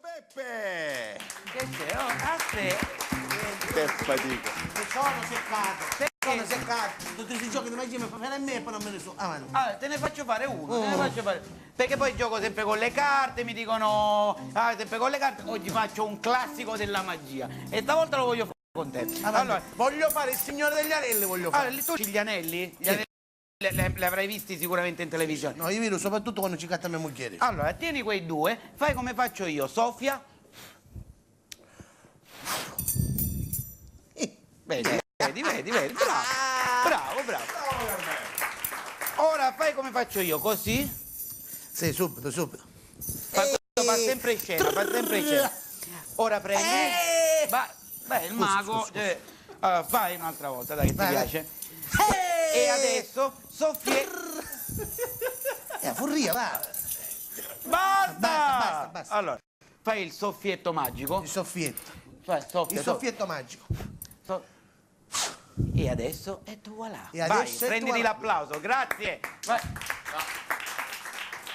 Peppe! Che c'è? Oh, aspetta. Che fatica. Sono seccato. Tutti questi giochi di magia mi fanno a me e poi non me ne so. Avanti. Allora, te ne faccio fare uno, te ne faccio fare. Perché poi gioco sempre con le carte, mi dicono, sempre con le carte, oggi faccio un classico della magia. E stavolta lo voglio fare con te. Allora, voglio fare il Signore degli Anelli, voglio fare. Allora, tu gli anelli? Gli anelli li avrai visti sicuramente in televisione. No, io vedo soprattutto quando ci catta mia moglie. Allora, tieni quei due, fai come faccio io, soffia. Vedi, bravo, bravo. Ora fai come faccio io, così. Sì, subito. Fa sempre in scena, fa sempre in scena. Ora prendi. Beh, il mago. Allora, fai un'altra volta, dai, che ti piace. E adesso soffia. Furria, va. Basta! Basta. Allora, fai il soffietto magico. Il soffietto. Fai, Il soffietto magico. E adesso è tu voilà. E Vai, adesso è prenditi voilà. l'applauso, grazie. Vai.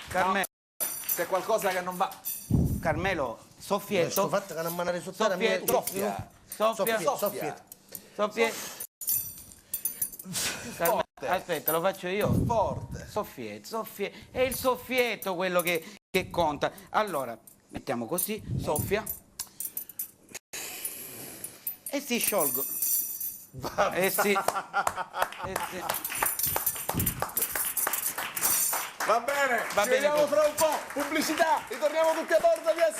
Carmelo, C'è qualcosa che non va. Carmelo, Sto soffietto. fatto che non me la risultata mia. Soffia. Soffietto. Aspetta, lo faccio io. Forte. Soffietto. È il soffietto quello che conta. Allora, mettiamo così, soffia. E si sciolgo. Sì. Va bene, Va ci bene vediamo così. fra un po'. Pubblicità, ritorniamo tutti a bordo via